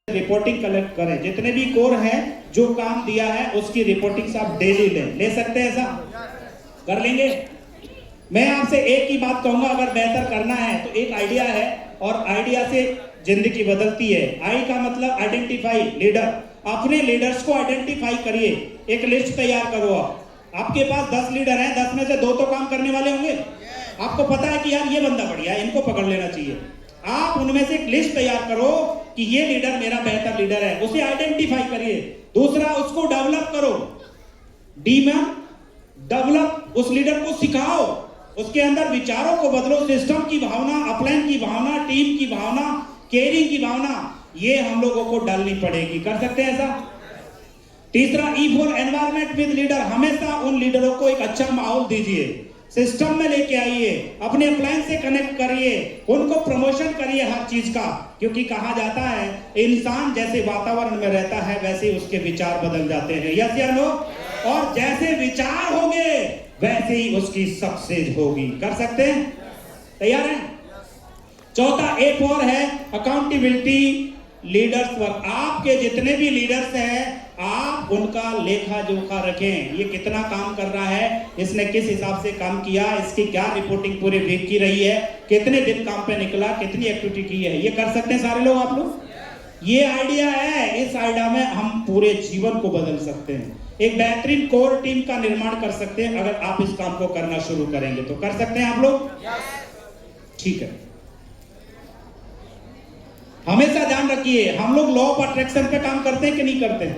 Reporting collect करें, जितने भी कोर हैं जो काम दिया है उसकी रिपोर्टिंग आप डेली ले सकते हैं, ऐसा कर लेंगे। मैं आपसे एक ही बात कहूंगा, अगर बेहतर करना है तो एक आइडिया है और आइडिया से जिंदगी बदलती है। आई का मतलब आइडेंटिफाई लीडर। अपने लीडर्स को आइडेंटिफाई करिए, एक लिस्ट तैयार करो। आपके पास 10 लीडर हैं, 10 में से 2 तो काम करने वाले होंगे। आपको पता है कि यार ये बंदा बढ़िया है, इनको पकड़ लेना चाहिए। आप उनमें से एक लिस्ट तैयार करो कि ये लीडर मेरा बेहतर लीडर है, उसे आइडेंटिफाई करिए। दूसरा, उसको डेवलप करो, डेवलप, उस लीडर को सिखाओ, उसके अंदर विचारों को बदलो, सिस्टम की भावना, अपलाइन की भावना, टीम की भावना, केयरिंग की भावना, ये हम लोगों को डालनी पड़ेगी। कर सकते हैं ऐसा? तीसरा, E for environment with leader. हमेशा उन लीडरों को एक अच्छा माहौल दीजिए, सिस्टम में लेके आइए, अपने अपलाइन से कनेक्ट करिए, उनको प्रमोशन करिए हर चीज का। क्योंकि कहा जाता है इंसान जैसे वातावरण में रहता है वैसे उसके विचार बदल जाते हैं। यस या नो? और जैसे विचार होंगे वैसे ही उसकी सक्सेस होगी। कर सकते हैं? तैयार हैं? चौथा, एक और है अकाउंटेबिलिटी लीडर्स वर्क। आपके जितने भी लीडर्स हैं आप उनका लेखा जोखा रखें, ये कितना काम कर रहा है, इसने किस हिसाब से काम किया, इसकी क्या रिपोर्टिंग पूरे वीक की रही है, कितने दिन काम पे निकला, कितनी एक्टिविटी की है। ये कर सकते हैं सारे लोग, आप लोग। ये आइडिया है, इस आइडिया में हम पूरे जीवन को बदल सकते हैं, एक बेहतरीन कोर टीम का निर्माण कर सकते हैं। अगर आप इस काम को करना शुरू करेंगे तो कर सकते हैं आप लोग। ठीक है, हमेशा ध्यान रखिए, हम लोग लॉ ऑफ अट्रैक्शन पे काम करते हैं कि नहीं करते हैं?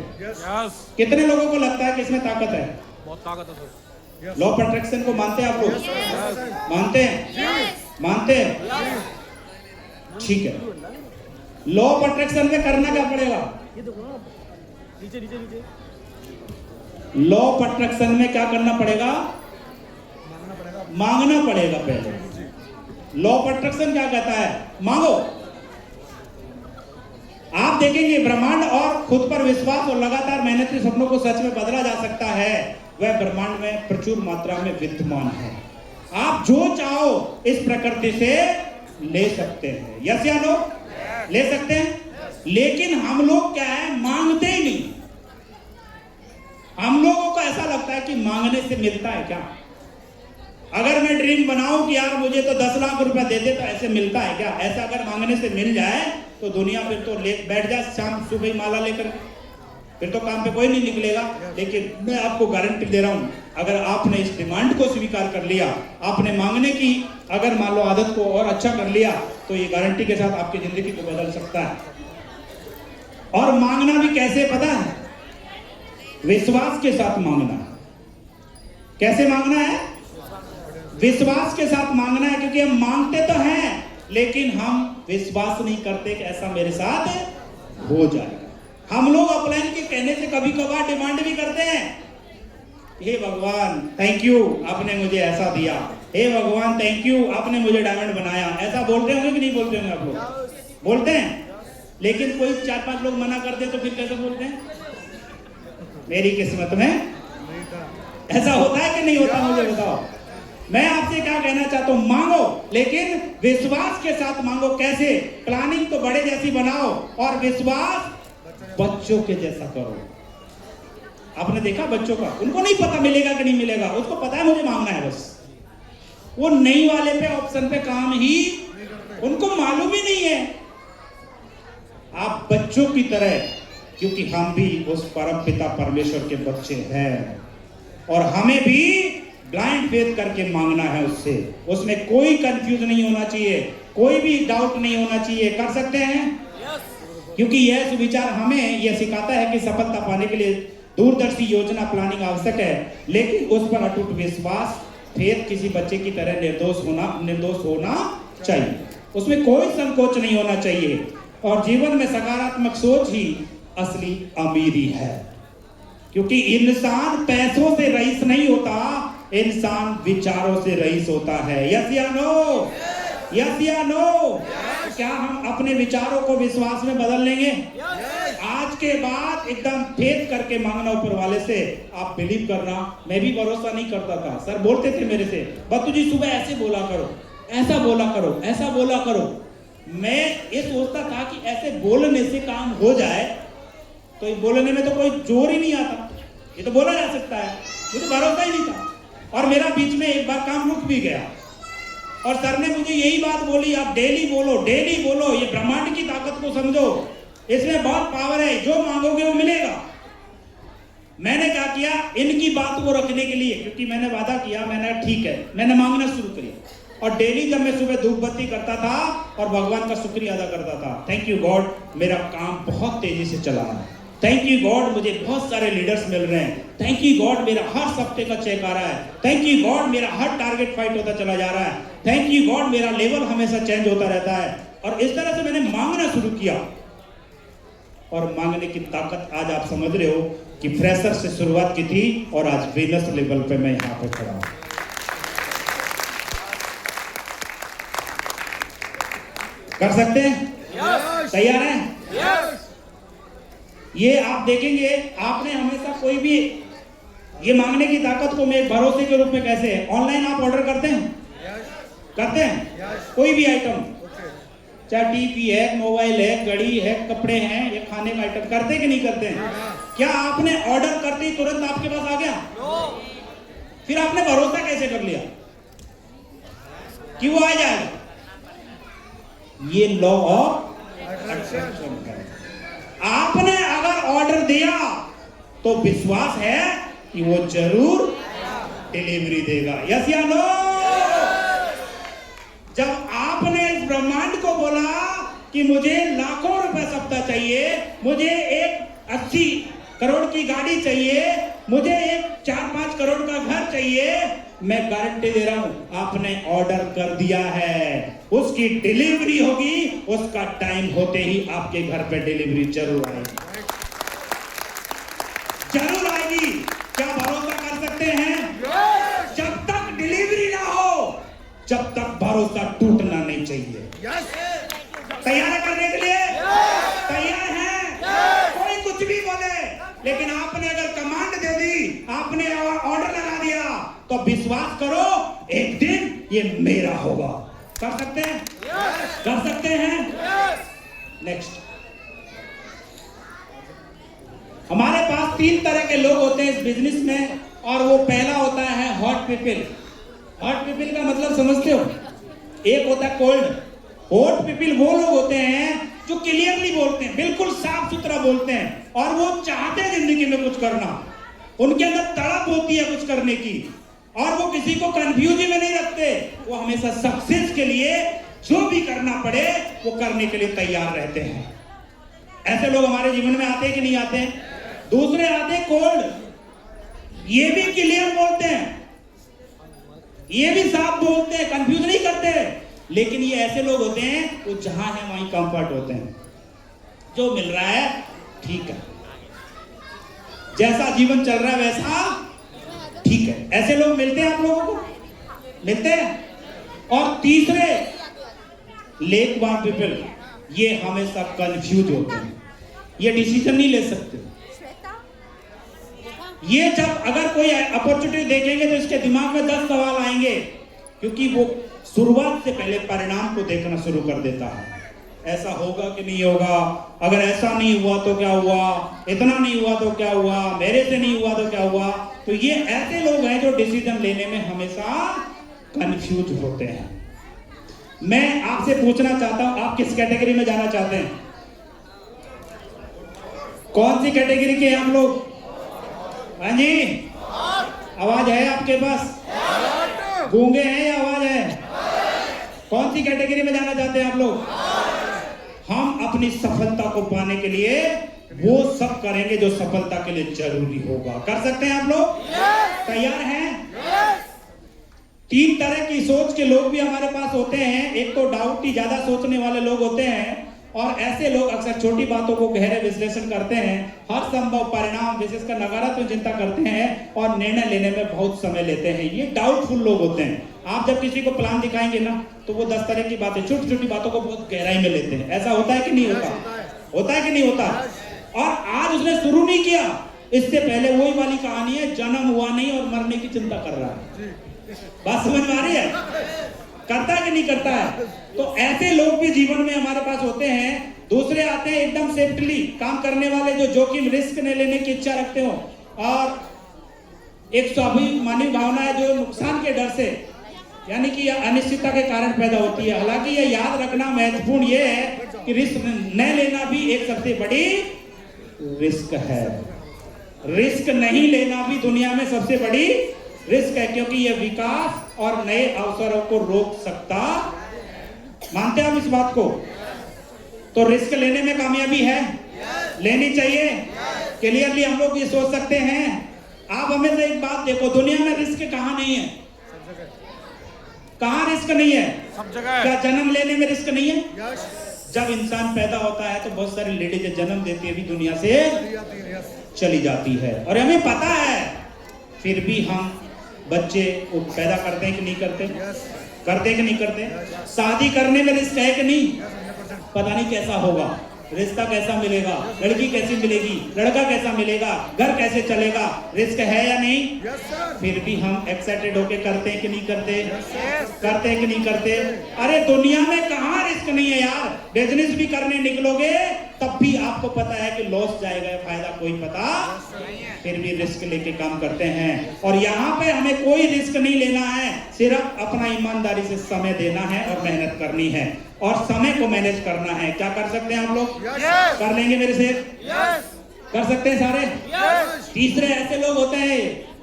कितने लोगों को लगता है कि इसमें ताकत है? बहुत ताकत है सर। लॉ ऑफ अट्रैक्शन को मानते हैं आप लोग? मानते हैं? मानते हैं? ठीक है, लॉ ऑफ अट्रैक्शन में करना क्या पड़ेगा? लॉ ऑफ अट्रैक्शन में क्या करना पड़ेगा? मांगना पड़ेगा पहले। लॉ ऑफ अट्रैक्शन क्या कहता है? मांगो। आप देखेंगे ब्रह्मांड और खुद पर विश्वास और लगातार मेहनत से सपनों को सच में बदला जा सकता है, वह ब्रह्मांड में प्रचुर मात्रा में विद्यमान है। आप जो चाहो इस प्रकृति से ले सकते हैं। यस या नो? ले सकते हैं, लेकिन हम लोग क्या है, मांगते ही नहीं। हम लोगों को ऐसा लगता है कि मांगने से मिलता है क्या? अगर मैं ड्रीम बनाऊं कि यार मुझे तो 10 लाख रुपया दे दे तो ऐसे मिलता है क्या? ऐसा अगर मांगने से मिल जाए तो दुनिया फिर तो बैठ जाए शाम सुबह माला लेकर, फिर तो काम पे कोई नहीं निकलेगा। लेकिन मैं आपको गारंटी दे रहा हूं, अगर आपने इस डिमांड को स्वीकार कर लिया, आपने मांगने की अगर मान लो आदत को और अच्छा कर लिया, तो ये गारंटी के साथ आपकी जिंदगी को बदल सकता है। और मांगना भी कैसे पता है? विश्वास के साथ मांगना। कैसे मांगना है? विश्वास के साथ मांगना है, क्योंकि हम मांगते तो हैं लेकिन हम विश्वास नहीं करते कि ऐसा मेरे साथ हो जाएगा। हम लोग अपलाइन के कहने से कभी कभार डिमांड भी करते हैं, हे भगवान थैंक यू आपने मुझे ऐसा दिया, हे भगवान थैंक यू आपने मुझे डायमंड बनाया। ऐसा बोलते होंगे कि नहीं बोलते होंगे आप लोग? बोलते हैं। लेकिन कोई 4-5 लोग मना करते तो फिर कैसे बोलते हैं? मेरी किस्मत में ऐसा होता है कि नहीं होता? मुझे बताओ। मैं आपसे क्या कहना चाहता हूं, मांगो लेकिन विश्वास के साथ मांगो। कैसे? प्लानिंग तो बड़े जैसी बनाओ और विश्वास बच्चों के जैसा करो। आपने देखा बच्चों का, उनको नहीं पता मिलेगा कि नहीं मिलेगा, उसको पता है मुझे मांगना है बस। वो नहीं वाले पे ऑप्शन पे काम ही उनको मालूम ही नहीं है। आप बच्चों की तरह, क्योंकि हम भी उस परम पिता परमेश्वर के बच्चे हैं और हमें भी ब्लाइंड फेथ करके मांगना है उससे। उसमें कोई कंफ्यूज नहीं होना चाहिए, कोई भी डाउट नहीं होना चाहिए। कर सकते हैं? क्योंकि यह सुविचार हमें यह सिखाता है कि सफलता पाने के लिए दूरदर्शी योजना प्लानिंग आवश्यक है, लेकिन उस पर अटूट विश्वास, फेथ किसी बच्चे की तरह निर्दोष होना चाहिए। उसमें कोई संकोच नहीं होना चाहिए। और जीवन में सकारात्मक सोच ही असली अमीरी है, क्योंकि इंसान पैसों से रईस नहीं होता, इंसान विचारों से रईस होता है। यस या नो? यस या नो? क्या हम अपने विचारों को विश्वास में बदल लेंगे? आज के बाद एकदम फेथ करके मांगना ऊपर वाले से। आप बिलीव करना, मैं भी भरोसा नहीं करता था, सर बोलते थे मेरे से, बत्तू जी सुबह ऐसे बोला करो, ऐसा बोला करो, ऐसा बोला करो। मैं ये सोचता था कि ऐसे बोलने से काम हो जाए, तो ये बोलने में तो कोई जोर ही नहीं आता, ये तो बोला जा सकता है, मुझे भरोसा ही नहीं था। और मेरा बीच में एक बार काम रुक भी गया और सर ने मुझे यही बात बोली, आप डेली बोलो, डेली बोलो, ये ब्रह्मांड की ताकत को समझो, इसमें बहुत पावर है, जो मांगोगे वो मिलेगा। मैंने क्या किया, इनकी बात को रखने के लिए, क्योंकि मैंने वादा किया, मैंने ठीक है, मैंने मांगना शुरू किया। और डेली जब मैं सुबह धूप बत्ती करता था और भगवान का शुक्रिया अदा करता था, थैंक यू गॉड, मेरा काम बहुत तेजी से चला है, थैंक यू गॉड, मुझे बहुत सारे लीडर्स मिल रहे हैं, थैंक यू गॉड, मेरा हर हफ्ते का चेक आ रहा है, थैंक यू गॉड, मेरा हर टारगेट फाइट होता चला जा रहा है, थैंक यू गॉड, मेरा लेवल हमेशा चेंज होता रहता है। और इस तरह से मैंने मांगना शुरू किया और मांगने की ताकत आज आप समझ रहे हो कि फ्रेशर से शुरुआत की थी और आज वीनस लेवल पे मैं यहां पे खड़ा हूं। कर सकते हैं? तैयार हैं? ये आप देखेंगे, आपने हमेशा कोई भी ये मांगने की ताकत को मैं भरोसे के रूप में कैसे है, ऑनलाइन आप ऑर्डर करते हैं? करते हैं? कोई भी आइटम, चाहे टीवी है, मोबाइल है, घड़ी है, कपड़े हैं, या खाने का आइटम, करते कि नहीं करते हैं? क्या आपने ऑर्डर करते ही तुरंत आपके पास आ गया? फिर आपने भरोसा कैसे कर लिया कि वो आ जाएगा? ये लॉ ऑफ अट्रैक्शन है। आपने अगर ऑर्डर दिया तो विश्वास है कि वो जरूर डिलीवरी देगा। यस या नो? जब आपने इस ब्रह्मांड को बोला कि मुझे लाखों रुपए सप्ताह चाहिए, मुझे एक 80 करोड़ की गाड़ी चाहिए, मुझे एक 4-5 करोड़ का घर चाहिए, मैं गारंटी दे रहा हूं, आपने ऑर्डर कर दिया है, उसकी डिलीवरी होगी, उसका टाइम होते ही आपके घर पे डिलीवरी जरूर आएगी, जरूर आएगी। क्या भरोसा कर सकते हैं? जब तक डिलीवरी ना हो, जब तक भरोसा टूटना नहीं चाहिए। तैयार है करने के लिए? तैयार है? कोई कुछ भी बोले, लेकिन आपने अगर कमांड दे दी, आपने ऑर्डर लगा दिया, तो विश्वास करो एक दिन ये मेरा होगा। कर सकते हैं? कर सकते हैं? नेक्स्ट, हमारे पास 3 तरह के लोग होते हैं इस बिजनेस में, और वो पहला होता है हॉट पीपल। हॉट पीपल का मतलब समझते हो? एक होता है कोल्ड। हॉट पीपल वो लोग होते हैं जो क्लियरली बोलते हैं, बिल्कुल साफ सुथरा बोलते हैं, और वो चाहते हैं जिंदगी में कुछ करना, उनके अंदर तड़प होती है कुछ करने की, और वो किसी को कंफ्यूजन में नहीं रखते, वो हमेशा सक्सेस के लिए जो भी करना पड़े वो करने के लिए तैयार रहते हैं। ऐसे लोग हमारे जीवन में आते हैं कि नहीं आते हैं? दूसरे आते हैं कोल्ड। ये भी क्लियर बोलते हैं, ये भी साफ बोलते हैं, कंफ्यूज नहीं करते, लेकिन ये ऐसे लोग होते हैं वो जहां है वहीं कंफर्ट होते हैं, जो मिल रहा है ठीक है, जैसा जीवन चल रहा है वैसा ठीक है। ऐसे लोग मिलते हैं आप लोगों को? मिलते हैं। और तीसरे लेकवान पीपल, ये हमेशा कंफ्यूज होते हैं, ये डिसीजन नहीं ले सकते। ये जब अगर कोई अपॉर्चुनिटी देखेंगे तो इसके दिमाग में 10 सवाल आएंगे, क्योंकि वो शुरुआत से पहले परिणाम को देखना शुरू कर देता है। ऐसा होगा कि नहीं होगा, अगर ऐसा नहीं हुआ तो क्या हुआ, इतना नहीं हुआ तो क्या हुआ, मेरे से नहीं हुआ तो क्या हुआ। तो ये ऐसे लोग हैं जो डिसीजन लेने में हमेशा कंफ्यूज होते हैं। मैं आपसे पूछना चाहता हूं, आप किस कैटेगरी में जाना चाहते हैं? कौन सी कैटेगरी के हम लोग? हाँ जी, आवाज है आपके पास? गूंगे हैं या आवाज है? कौन सी कैटेगरी में जाना चाहते हैं आप लोग? हम अपनी सफलता को पाने के लिए वो सब करेंगे जो सफलता के लिए जरूरी होगा। कर सकते हैं आप लोग? तैयार हैं? 3 तरह की सोच के लोग भी हमारे पास होते हैं। एक तो डाउट ही ज्यादा सोचने वाले लोग होते हैं, और ऐसे लोग अक्सर छोटी बातों को गहरे विश्लेषण करते हैं, हर संभव परिणाम विशेषकर नकारात्मक चिंता करते हैं, और निर्णय लेने में बहुत समय लेते हैं। ये डाउटफुल लोग होते हैं। आप जब किसी को प्लान दिखाएंगे ना, तो वो 10 तरह की बातें, छोटी छोटी बातों को बहुत गहराई में लेते हैं। ऐसा होता है कि नहीं होता? होता है कि नहीं होता? और आज उसने शुरू नहीं किया, इससे पहले वही वाली कहानी है, जन्म हुआ नहीं और मरने की चिंता कर रहा है। बात समझ में आ रही है? करता है कि नहीं करता है? तो ऐसे लोग भी जीवन में हमारे पास होते हैं। दूसरे आते हैं एकदम सेफ्टली काम करने वाले, जो जोखिम रिस्क न लेने की इच्छा रखते हो, और एक स्वाभिमानी भावना है जो नुकसान के डर से, यानी कि अनिश्चितता के कारण पैदा होती है। हालांकि ये याद रखना महत्वपूर्ण ये है कि रिस्क न लेना भी एक सबसे बड़ी रिस्क है। रिस्क नहीं लेना भी दुनिया में सबसे बड़ी रिस्क है, क्योंकि यह विकास और नए अवसरों को रोक सकता। मानते हैं आप इस बात को? तो रिस्क लेने में कामयाबी है, लेनी चाहिए। क्लियरली हम लोग ये सोच सकते हैं। आप हमें से एक बात देखो, दुनिया में रिस्क कहां नहीं है? कहां रिस्क नहीं है? सब जगह है। क्या जन्म लेने में रिस्क नहीं है? जब इंसान पैदा होता है तो बहुत सारी लेडीज जन्म देती है, भी दुनिया से चली जाती है, और हमें पता है, फिर भी हम बच्चे को पैदा करते हैं कि नहीं करते? करते हैं कि नहीं करते? शादी करने में रिस्क है कि नहीं? पता नहीं कैसा होगा, रिश्ता कैसा मिलेगा, लड़की कैसी मिलेगी, लड़का कैसा मिलेगा, घर कैसे चलेगा, रिस्क है या नहीं? फिर भी हम एक्साइटेड होके करते हैं कि नहीं करते? करते हैं कि नहीं करते? अरे दुनिया में कहां रिस्क नहीं है यार। बिजनेस भी करने निकलोगे तब भी आपको पता है कि लॉस जाएगा, फायदा कोई पता, फिर भी रिस्क लेके काम करते हैं। और यहाँ पे हमें कोई रिस्क नहीं लेना है, सिर्फ अपना ईमानदारी से समय देना है और मेहनत करनी है, और समय को मैनेज करना है। क्या कर सकते हैं आप लोग? कर लेंगे मेरे से? कर सकते हैं सारे? तीसरे ऐसे लोग होते हैं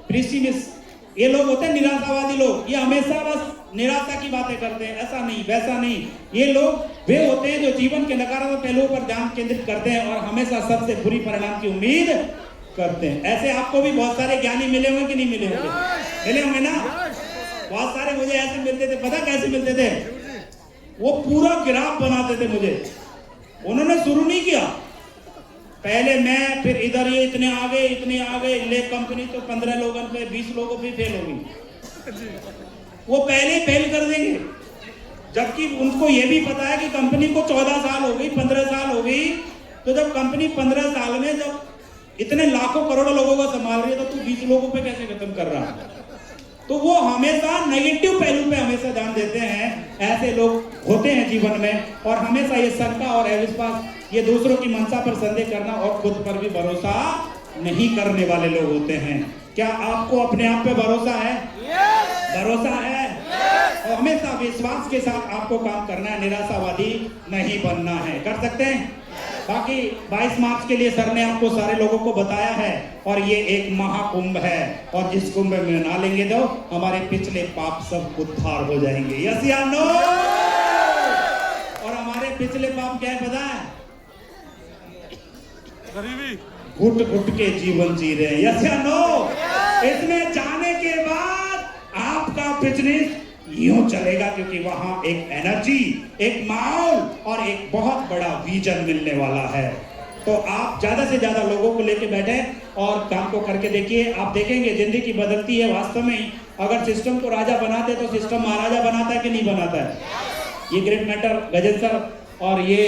पेसिमिस्ट, ये लोग होते हैं निराशावादी लोग। ये हमेशा बस निराशा की बातें करते हैं, ऐसा नहीं वैसा नहीं। ये लोग वे होते हैं जो जीवन के नकारात्मक पहलुओं पर ध्यान केंद्रित करते हैं और हमेशा सबसे बुरी परिणाम की उम्मीद करते हैं। ऐसे आपको भी बहुत सारे ज्ञानी मिले होंगे कि नहीं मिले होंगे? मिले होंगे ना? बहुत सारे मुझे ऐसे मिलते थे, पता कैसे मिलते थे? वो पूरा ग्राफ बनाते थे मुझे। उन्होंने शुरू नहीं किया, पहले मैं, फिर इधर ये इतने आगे ले कंपनी तो 15 लोगों पे 20 लोगों पे फेल होगी। वो पहले ही फेल कर देंगे, जबकि उनको ये भी पता है कि कंपनी को 14 साल हो गई, 15 साल हो गई। तो जब कंपनी 15 साल में जब इतने लाखों करोड़ों लोगों को संभाल रही है, तो तू 20 लोगों पे कैसे खत्म कर रहा है? तो वो हमेशा नेगेटिव पहलू पे हमेशा ध्यान देते हैं। ऐसे लोग होते हैं जीवन में, और हमेशा ये शंका और अविश्वास, ये दूसरों की मंशा पर संदेह करना और खुद पर भी भरोसा नहीं करने वाले लोग होते हैं। क्या आपको अपने आप पे भरोसा है? भरोसा है? और हमेशा विश्वास के साथ आपको काम करना है, निराशावादी नहीं बनना है। कर सकते हैं? बाकी 22 मार्च के लिए सर ने आपको सारे लोगों को बताया है, और ये एक महाकुंभ है, और जिस कुंभ में ना लेंगे तो हमारे पिछले पाप सब उद्धार हो जाएंगे। यस या नो? और हमारे पिछले पाप क्या है पता है? गरीबी, घुट घुट के जीवन जी रहे हैं। यस या नो? इसमें जाने के बाद आपका बिजनेस यूं चलेगा, क्योंकि वहां एक एनर्जी, एक माहौल और एक बहुत बड़ा विजन मिलने वाला है। तो आप ज्यादा से ज्यादा लोगों को लेके बैठे और काम को करके देखिए, आप देखेंगे जिंदगी बदलती है वास्तव में। अगर सिस्टम को राजा बनाते तो सिस्टम महाराजा बनाता है कि नहीं बनाता है? ये ग्रेट मेंटर गजेंद्र सर, और ये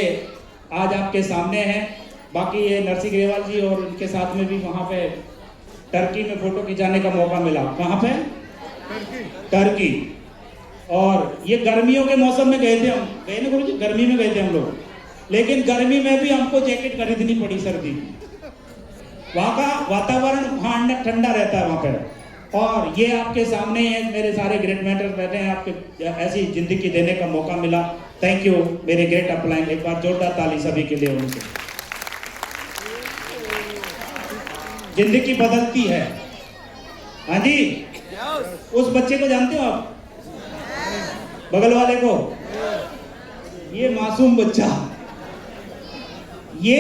आज आपके सामने है। बाकी ये नरसी ग्रेवाल जी, और उनके साथ में भी वहाँ पे टर्की में फोटो खिंचाने का मौका मिला। कहाँ पे? टर्की। और ये गर्मियों के मौसम में गए थे हम, गए ना गुरु जी? गर्मी में गए थे हम लोग, लेकिन गर्मी में भी हमको जैकेट खरीदनी पड़ी सर्दी। वहाँ का वातावरण ठंडा रहता है वहाँ पे। और ये आपके सामने है, मेरे सारे ग्रेट मेंटर्स बैठे हैं, आपके ऐसी जिंदगी देने का मौका मिला। थैंक यू मेरे ग्रेट अपलाइन। एक बार जोरदार ताली सभी के लिए उनसे। जिंदगी बदलती है। हाँ जी, उस बच्चे को जानते हो आप, बगल वाले को? ये मासूम बच्चा, ये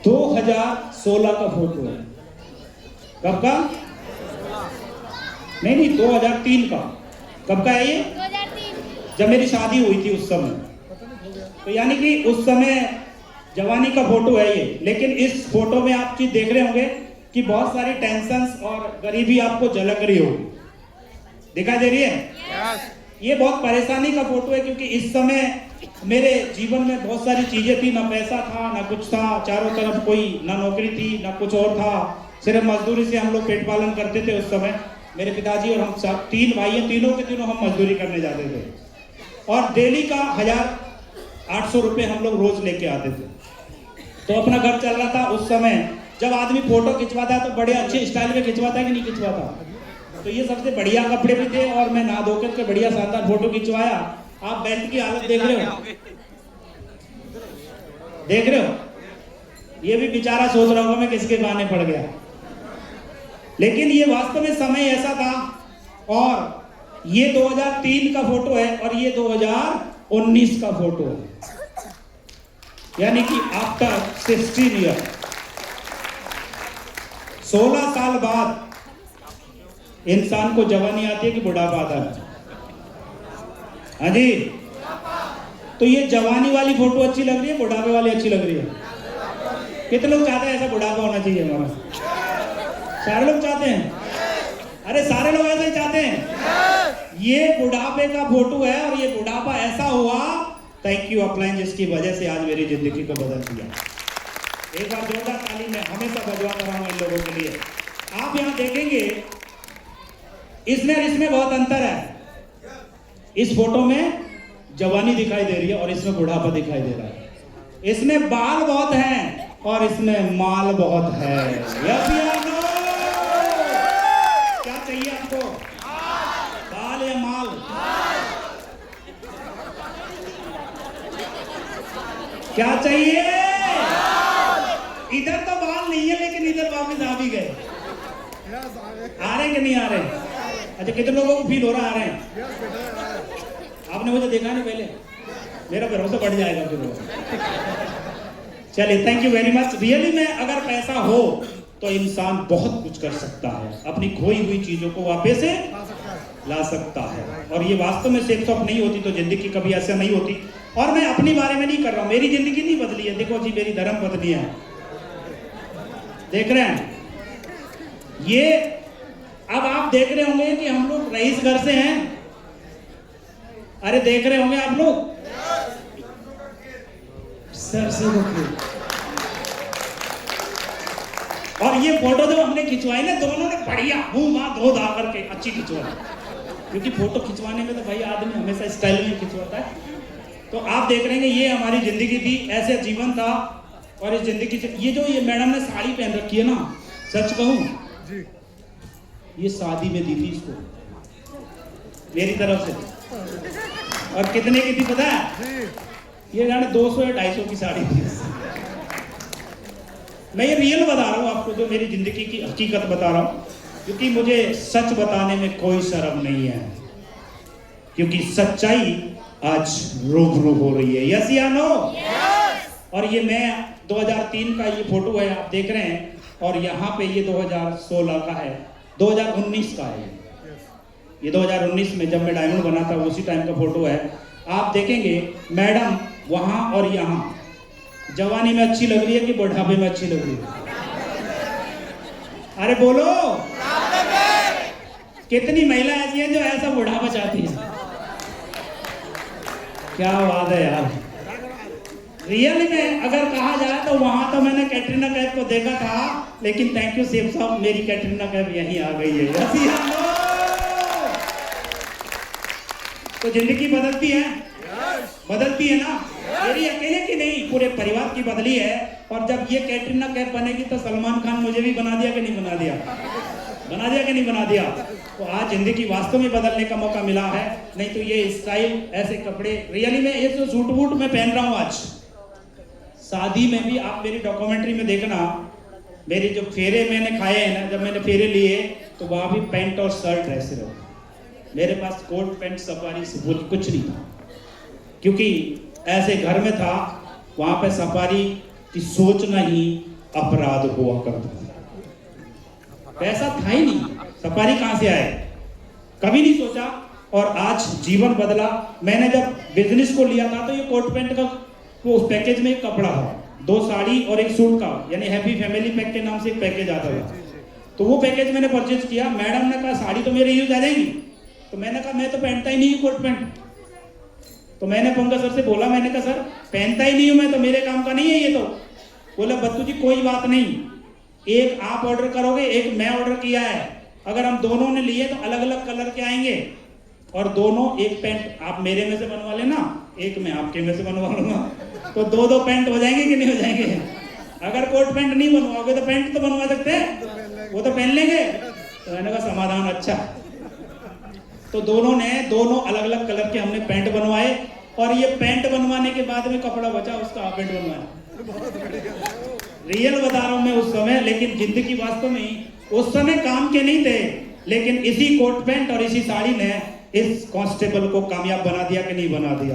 2016 का फोटो है। कब का? नहीं 2003 का। कब का है ये? 2003। जब मेरी शादी हुई थी उस समय। तो यानी कि उस समय जवानी का फोटो है ये। लेकिन इस फोटो में आप चीज देख रहे होंगे कि बहुत सारी टेंशन्स और गरीबी आपको झलक रही होगी। दिखाई दे रही है? ये बहुत परेशानी का फोटो है, क्योंकि इस समय मेरे जीवन में बहुत सारी चीजें थी। ना पैसा था, ना कुछ था, चारों तरफ कोई ना नौकरी थी, ना कुछ और था। सिर्फ मजदूरी से हम लोग पेट पालन करते थे उस समय। मेरे पिताजी और हम सब 3 भाई हैं, तीनों के तीनों हम मजदूरी करने जाते थे और डेली का 1800 रुपये हम लोग रोज लेके आते थे। तो अपना घर चल रहा था। उस समय जब आदमी फोटो खिंचवाता है तो बड़े अच्छे स्टाइल में खिंचवाता है कि नहीं खिंचवाता। तो ये सबसे बढ़िया कपड़े भी थे और मैं नहा धो के बढ़िया शानदार फोटो खिंचवाया। आप बेल्ट की हालत देख रहे हो, देख रहे हो, ये भी बेचारा सोच रहा होगा मैं किसके बहाने पड़ गया। लेकिन ये वास्तव में समय ऐसा था। और ये 2003 का फोटो है और ये 2019 का फोटो है, यानी कि आफ्टर 16 ईयर, 16 साल बाद इंसान को जवानी आती है कि बुढ़ापा आता है। हाँ जी, तो ये जवानी वाली फोटो अच्छी लग रही है, बुढ़ापे वाली अच्छी लग रही है? कितने लोग चाहते हैं ऐसा बुढ़ापा होना चाहिए हमारा? सारे लोग चाहते हैं? अरे सारे लोग ऐसा ही चाहते हैं। ये बुढ़ापे का फोटो है और ये बुढ़ापा ऐसा हुआ, थैंक यू अपलाइन, जिसकी वजह से आज मेरी जिंदगी को बदल दिया। एक बार जोरदार ताली में हमेशा बजवाता रहा हूं इन लोगों के लिए। आप यहां देखेंगे इसमें बहुत अंतर है। इस फोटो में जवानी दिखाई दे रही है और इसमें बुढ़ापा दिखाई दे रहा है। इसमें बाल बहुत हैं और इसमें माल बहुत है। यस या नो? क्या चाहिए आपको, बाल या माल? क्या चाहिए? इधर तो बाल नहीं है लेकिन इधर वापस आ भी गए। आ रहे कि नहीं आ रहे? अच्छा, कितने लोगों को फील हो रहा आ रहे हैं? आपने मुझे देखा नहीं पहले, मेरा भरोसा बढ़ जाएगा फिर। चलिए, thank you very much. Really में अगर पैसा हो तो इंसान बहुत कुछ कर सकता है, अपनी खोई हुई चीजों को वापस से ला सकता है। और ये वास्तव में सेक्स ऑफ नहीं होती तो जिंदगी कभी ऐसा नहीं होती। और मैं अपनी बारे में नहीं कर रहा हूं, मेरी जिंदगी नहीं बदली है। देखो जी, मेरी धर्म पत्नी है, देख रहे हैं ये। अब आप देख रहे होंगे कि हम लोग रईस घर से हैं। अरे देख रहे होंगे आप लोग, सर से और ये फोटो जो हमने खिंचवाई ना, दोनों ने बढ़िया मुंह वहां धो धा करके अच्छी खिंचवाई, क्योंकि फोटो खिंचवाने में तो भाई आदमी हमेशा स्टाइल में खिंचवाता है। तो आप देख रहे हैं ये हमारी जिंदगी थी, ऐसे जीवन था। और इस जिंदगी से ये मैडम ने साड़ी पहन रखी है ना, सच कहूं ये शादी में दी थी इसको मेरी तरफ से। और कितने की थी पता है? ये जाने 200 या 250 की साड़ी थी। मैं ये रियल बता रहा हूँ आपको, जो मेरी जिंदगी की हकीकत बता रहा हूँ, क्योंकि मुझे सच बताने में कोई शर्म नहीं है, क्योंकि सच्चाई आज रूबरू हो रही है। यस या नो? और ये मैं 2003 का ये फोटो है, आप देख रहे हैं। और यहाँ पे ये 2016 का है, 2019 का है। ये 2019 में जब मैं डायमंड बना था उसी टाइम का फोटो है। आप देखेंगे मैडम वहां और यहाँ जवानी में अच्छी लग रही है कि बुढ़ापे में अच्छी लग रही है? अरे बोलो, कितनी महिला ऐसी है जो ऐसा बुढ़ापा चाहती है? क्या बात है यार। रियली में अगर कहा जाए तो वहां तो मैंने कैटरीना कैफ को देखा था, लेकिन थैंक यू सेफ साहब, मेरी कैटरीना कैफ यहीं आ गई है। तो जिंदगी बदलती है, बदलती है ना। मेरी अकेले की नहीं, पूरे परिवार की बदली है। और जब ये कैटरीना कैफ बनेगी तो सलमान खान मुझे भी बना दिया कि नहीं बना दिया? बना दिया कि नहीं बना दिया? तो आज जिंदगी वास्तव में बदलने का मौका मिला है। नहीं तो ये स्टाइल, ऐसे कपड़े, रियली में ये जो सूट वूट मैं पहन रहा हूँ आज, शादी में भी आप मेरी डॉक्यूमेंट्री में देखना, मेरे जो फेरे मैंने खाए हैं ना, जब मैंने फेरे लिए तो वहां भी पैंट और शर्ट ऐसे रहो। मेरे पास कोट पैंट सफारी से कुछ नहीं था, क्योंकि ऐसे घर में था, वहां पे सफारी की सोचना ही अपराध हुआ करता था। पैसा था ही नहीं, सफारी कहां से आए, कभी नहीं सोचा। और आज जीवन बदला। मैंने जब बिजनेस को लिया था तो ये कोट पैंट का उस पैकेज में एक कपड़ा था, 2 साड़ी और एक सूट का, यानी हैप्पी फैमिली पैक के नाम से एक पैकेज आता था। तो वो पैकेज मैंने परचेज किया। मैडम ने कहा साड़ी तो मेरे यूज आ जाएगी, तो मैंने कहा मैं तो पहनता ही नहीं कोट पैंट। तो मैंने पंकज सर से बोला, मैंने कहा सर पहनता ही नहीं हूं मैं, तो मेरे काम का नहीं है ये। तो बोला बत्तू जी कोई बात नहीं, एक आप ऑर्डर करोगे, एक मैं ऑर्डर किया है, अगर हम दोनों ने लिए तो अलग अलग कलर के आएंगे, और दोनों एक पैंट आप मेरे में से बनवा लेना, एक मैं आपके में से बनवा लूंगा, तो दो दो पैंट हो जाएंगे कि नहीं हो जाएंगे? अगर कोट पैंट नहीं बनवाओगे तो पैंट तो बनवा सकते हैं, वो तो पहन लेंगे। तो मैंने कहा समाधान अच्छा। तो दोनों अलग अलग कलर के हमने पैंट बनवाए, और ये पैंट बनवाने के बाद में कपड़ा बचा, उसका आप पैंट बनवाया। रियल बता रहा हूं मैं उस समय, लेकिन जिंदगी वास्तव में उस समय काम के नहीं थे, लेकिन इसी कोट पैंट और इसी साड़ी ने इस कांस्टेबल को कामयाब बना दिया कि नहीं बना दिया?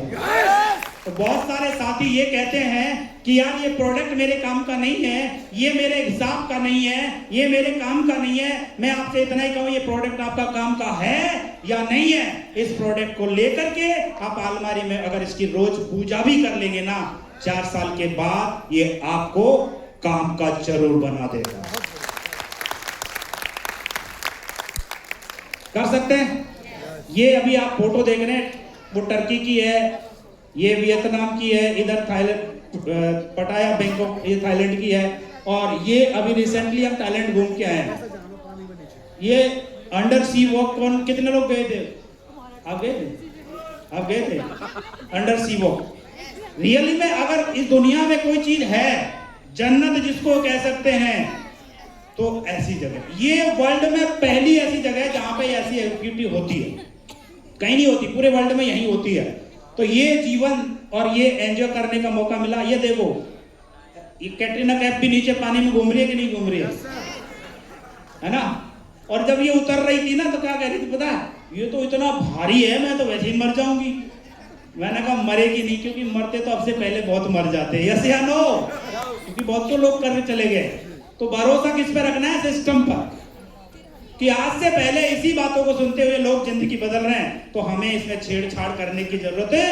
तो बहुत सारे साथी ये कहते हैं कि यार ये प्रोडक्ट मेरे काम का नहीं है, ये मेरे हिसाब का नहीं है, ये मेरे काम का नहीं है। मैं आपसे इतना ही कहूं, ये प्रोडक्ट आपका काम का है या नहीं है? इस प्रोडक्ट को लेकर के आप अलमारी में अगर इसकी रोज पूजा भी कर लेंगे ना, 4 साल के बाद ये आपको काम का जरूर बना देगा। कर सकते हैं? ये अभी आप फोटो देख रहे हैं, वो टर्की की है, ये वियतनाम की है, इधर थाईलैंड, पटाया बैंकॉक, ये थाईलैंड की है, और ये अभी रिसेंटली हम थाईलैंड घूम के आए हैं। ये अंडर सी वॉक कौन कितने लोग गए थे? आप गए थे? आप गए थे अंडर सी वॉक? रियली में अगर इस दुनिया में कोई चीज है, जन्नत जिसको कह सकते हैं, तो ऐसी जगह, ये वर्ल्ड में पहली ऐसी जगह है जहां पे ऐसी एक्टिविटी होती है। कहीं नहीं होती, पूरे वर्ल्ड में यही होती है। तो ये जीवन और ये एंजॉय करने का मौका मिला। ये देखो, ये कैटरीना कैफ भी नीचे पानी में घूम रही है कि नहीं घूम रही है ना? और जब ये उतर रही थी ना, तो क्या कह रही थी पता है? ये तो इतना भारी है, मैं तो वैसे ही मर जाऊंगी। मैंने कहा मरेगी नहीं, क्योंकि मरते तो अब से पहले बहुत मर जाते हैं। यस या नो? क्योंकि बहुत तो लोग करके चले गए। तो भरोसा किस पे रखना है? सिस्टम पर, कि आज से पहले इसी बातों को सुनते हुए लोग जिंदगी बदल रहे हैं, तो हमें इसमें छेड़छाड़ करने की जरूरत है।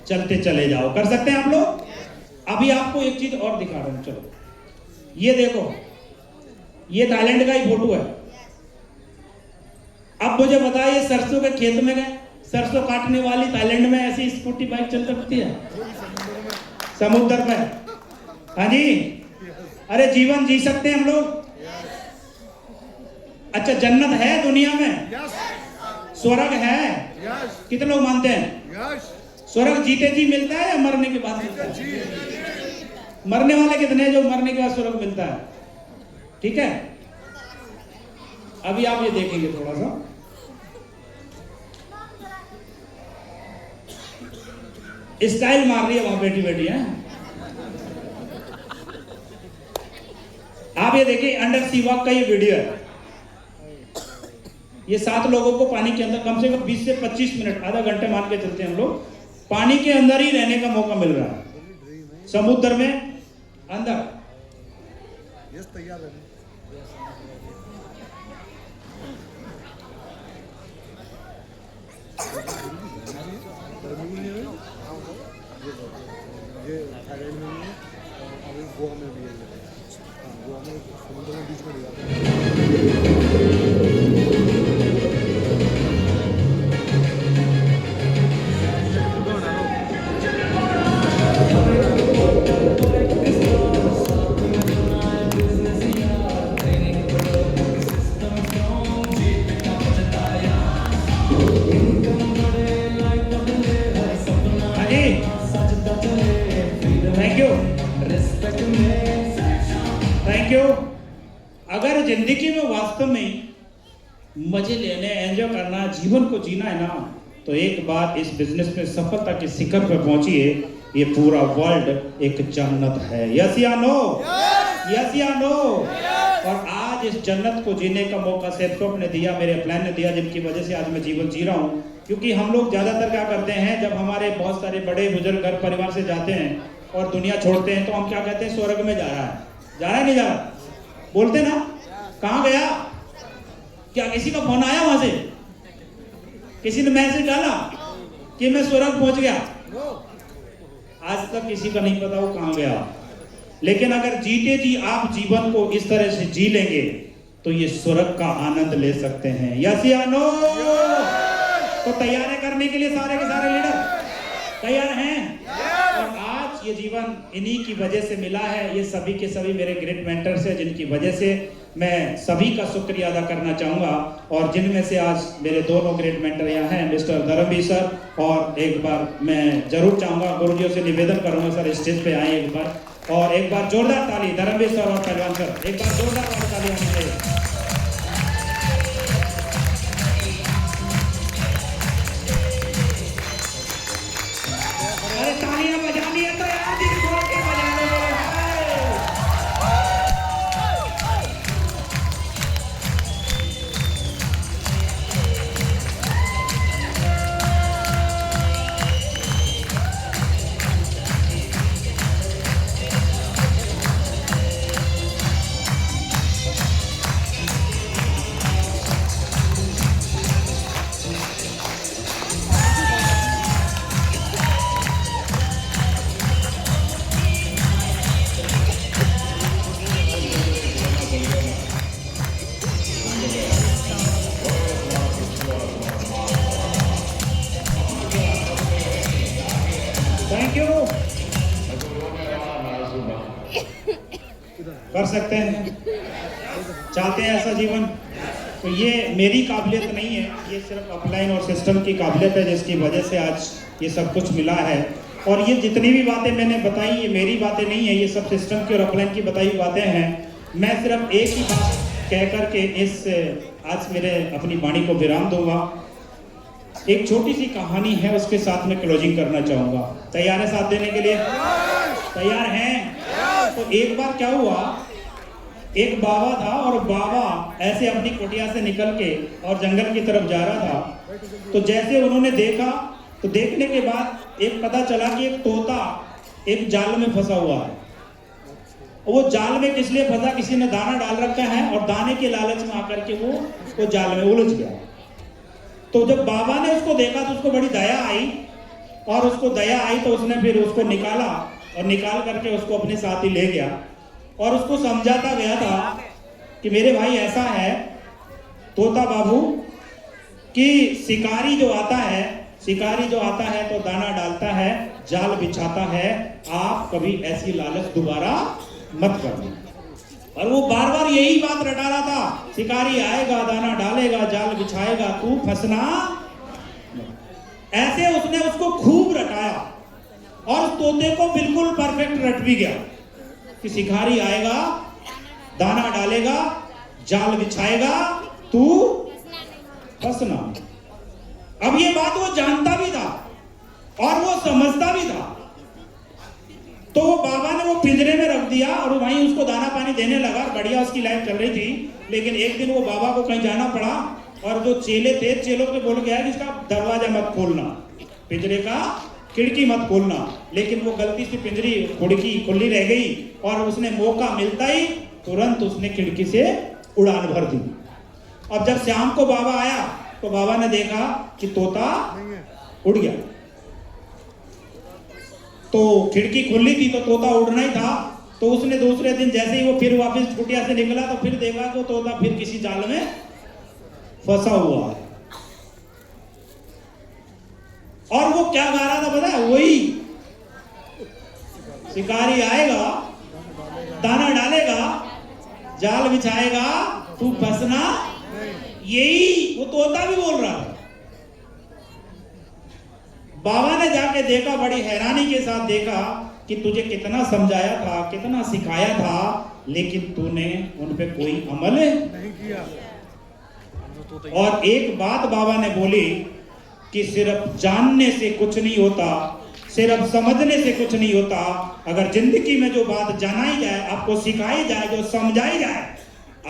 चलते चले जाओ। कर सकते हैं आप लोग? अभी आपको एक चीज और दिखा रहा हूं, चलो ये देखो, ये थाईलैंड का ही फोटो है। अब मुझे बताइए, सरसों के खेत में गए, सरसों काटने वाली थाईलैंड में ऐसी स्कूटी बाइक चल सकती है? समुद्र में? हाँ जी, अरे जीवन जी सकते हैं हम लोग। अच्छा, जन्नत है दुनिया में? स्वर्ग है? कितने लोग मानते हैं? स्वर्ग जीते जी मिलता है या मरने के बाद मिलता है? मरने वाले कितने हैं जो मरने के बाद स्वर्ग मिलता है? ठीक है, अभी आप ये देखेंगे थोड़ा सा, स्टाइल मार रही है वहां बेटी बेटी है। आप ये देखिए, अंडर सी वॉक का ये वीडियो है। ये 7 लोगों को पानी के अंदर कम से कम 20 से 25 मिनट, आधा घंटे मान के चलते हैं हम लोग, पानी के अंदर ही रहने का मौका मिल रहा है, समुद्र में अंदर। यस, तैयार है। ये थाईलैंड में भी है, और अभी गोवा में भी है। हाँ, गोवा में समुद्र में बीच में ले जाते हैं। Thank you. अगर जिंदगी में वास्तव में मजे लेने, एंजॉय करना, जीवन को जीना है ना, तो एक बार इस बिजनेस में सफलता के शिखर पर पहुंचिए। ये पूरा वर्ल्ड एक जन्नत है। यस या नो? यस या नो? और आज इस जन्नत को जीने का मौका सेफ्टॉप ने दिया, मेरे प्लान ने दिया, जिनकी वजह से आज मैं जीवन जी रहा हूँ। क्योंकि हम लोग ज्यादातर क्या करते हैं, जब हमारे बहुत सारे बड़े बुजुर्ग घर परिवार से जाते हैं और दुनिया छोड़ते हैं, तो हम क्या कहते हैं? स्वर्ग में जा रहा है। जा रहा है नहीं जा रहा? बोलते ना, कहाँ गया? क्या किसी का फोन आया वहां से? किसी ने मैसेज डाला कि मैं स्वर्ग पहुंच गया? आज तक किसी का नहीं पता वो कहां गया। लेकिन अगर जीते जी आप जीवन को इस तरह से जी लेंगे, तो ये स्वर्ग का आनंद ले सकते हैं। यस या नो? तो तैयार करने के लिए सारे के सारे लीडर तैयार हैं? और आज ये जीवन इन्हीं की वजह से मिला है। ये सभी के सभी मेरे ग्रेट मेंटर्स हैं, जिनकी वजह से मैं सभी का शुक्रिया अदा करना चाहूँगा। और जिनमें से आज मेरे दोनों ग्रेट मेंटर यहाँ हैं, मिस्टर धर्मवीर सर, और एक बार मैं जरूर चाहूँगा, गुरुजियों से निवेदन करूँगा सर स्टेज पे आए एक बार, और एक बार जोरदार ताली धर्मवीर सर और पहलवान सर, एक बार जोरदार ताली होनी चाहिए। अरे तालियां बजानी है तो यार दिल खोल के बजा दो। Thank you. कर सकते हैं, चाहते हैं ऐसा जीवन। तो ये मेरी काबिलियत नहीं है, ये सिर्फ अपलाइन और सिस्टम की काबिलियत है, जिसकी वजह से आज ये सब कुछ मिला है। और ये जितनी भी बातें मैंने बताई, ये मेरी बातें नहीं है, ये सब सिस्टम की और अपलाइन की बताई हुई बातें हैं। मैं सिर्फ एक ही बात कह करके इस आज मेरे अपनी वाणी को विराम दूंगा। एक छोटी सी कहानी है, उसके साथ में क्लोजिंग करना चाहूंगा। तैयार है साथ देने के लिए? तैयार हैं? तो एक बार क्या हुआ, एक बाबा था, और बाबा ऐसे अपनी कुटिया से निकल के और जंगल की तरफ जा रहा था। तो जैसे उन्होंने देखा, तो देखने के बाद एक पता चला कि एक तोता एक जाल में फंसा हुआ है। वो जाल में किस लिए फंसा, किसी ने दाना डाल रखा है और दाने के लालच में आकर के वो जाल में उलझ गया। तो जब बाबा ने उसको देखा तो उसको बड़ी दया आई, और उसको दया आई तो उसने फिर उसको निकाला, और निकाल करके उसको अपने साथ ही ले गया, और उसको समझाता गया था कि मेरे भाई ऐसा है तोता बाबू कि शिकारी जो आता है तो दाना डालता है, जाल बिछाता है, आप कभी ऐसी लालच दोबारा मत करना। और वो बार बार यही बात रटा रहा था, शिकारी आएगा, दाना डालेगा, जाल बिछाएगा, तू फंसना। ऐसे उसने उसको खूब रटाया, और तोते को बिल्कुल परफेक्ट रट भी गया कि शिकारी आएगा, दाना डालेगा, जाल बिछाएगा, तू फंसना। अब ये बात वो जानता भी था और वो समझता भी था। तो वो बाबा ने वो पिंजरे में रख दिया और वहीं उसको दाना पानी देने लगा, बढ़िया उसकी लाइफ चल रही थी। लेकिन एक दिन वो बाबा को कहीं जाना पड़ा, और जो चेले थे, चेलों के बोल गया कि इसका दरवाजा मत खोलना, पिंजरे का खिड़की मत खोलना। लेकिन वो गलती से पिंजरी खिड़की खुली रह गई, और उसने मौका मिलता ही तुरंत उसने खिड़की से उड़ान भर दी। अब जब शाम को बाबा आया तो बाबा ने देखा कि तोता उड़ गया। तो खिड़की खुली थी तो तोता उड़ना ही था। तो उसने दूसरे दिन जैसे ही वो फिर वापस कुटिया से निकला तो फिर देखा कि तोता फिर किसी जाल में फंसा हुआ है। और वो क्या गा रहा था पता है? वही शिकारी आएगा, दाना डालेगा, जाल बिछाएगा, तू फंसना। यही वो तोता भी बोल रहा है। बाबा ने जाके देखा, बड़ी हैरानी के साथ देखा कि तुझे कितना समझाया था, कितना सिखाया था, लेकिन तूने उन पे कोई अमल नहीं किया। और एक बात बाबा ने बोली कि सिर्फ जानने से कुछ नहीं होता, सिर्फ समझने से कुछ नहीं होता। अगर जिंदगी में जो बात जानाई जाए, आपको सिखाई जाए, जो समझाई जाए,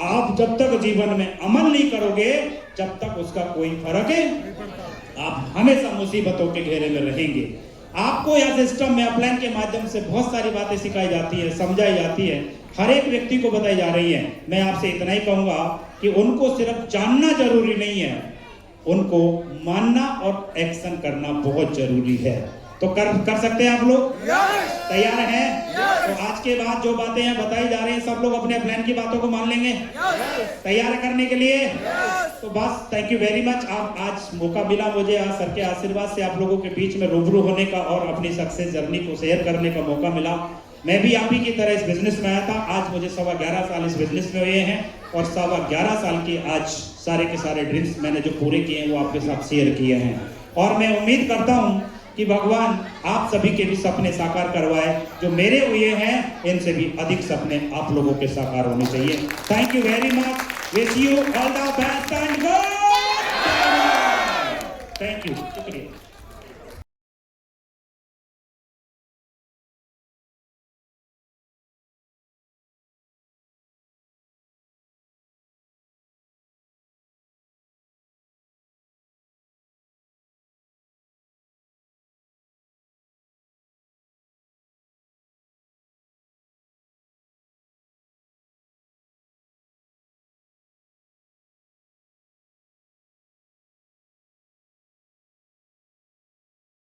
आप जब तक जीवन में अमल नहीं करोगे, जब तक उसका कोई फर्क है, आप हमेशा मुसीबतों के घेरे में रहेंगे। आपको यह सिस्टम में अपलाइन के माध्यम से बहुत सारी बातें सिखाई जाती है, समझाई जाती है, हर एक व्यक्ति को बताई जा रही है। मैं आपसे इतना ही कहूंगा कि उनको सिर्फ जानना जरूरी नहीं है, उनको मानना और एक्शन करना बहुत जरूरी है। तो कर सकते हैं आप लोग? तैयार हैं? तो आज के बाद जो बातें यहाँ बताई जा रही हैं, सब लोग अपने अपलाइन की बातों को मान लेंगे? तैयार करने के लिए? तो बस थैंक यू वेरी मच। आप आज मौका मिला मुझे, आज सर के आशीर्वाद से आप लोगों के बीच में रूबरू होने का और अपनी सक्सेस जर्नी को शेयर करने का मौका मिला। मैं भी आप ही की तरह इस बिजनेस में आया था। आज मुझे 11.25 साल इस बिजनेस में हुए हैं। और 11.25 साल के आज सारे के सारे ड्रीम्स मैंने जो पूरे किए हैं वो आपके साथ शेयर किए हैं। और मैं उम्मीद करता हूं कि भगवान आप सभी के भी सपने साकार करवाए। जो मेरे हुए हैं इनसे भी अधिक सपने आप लोगों के साकार होने चाहिए। Thank you very much, wish you all the best and good. Thank you, शुक्रिया।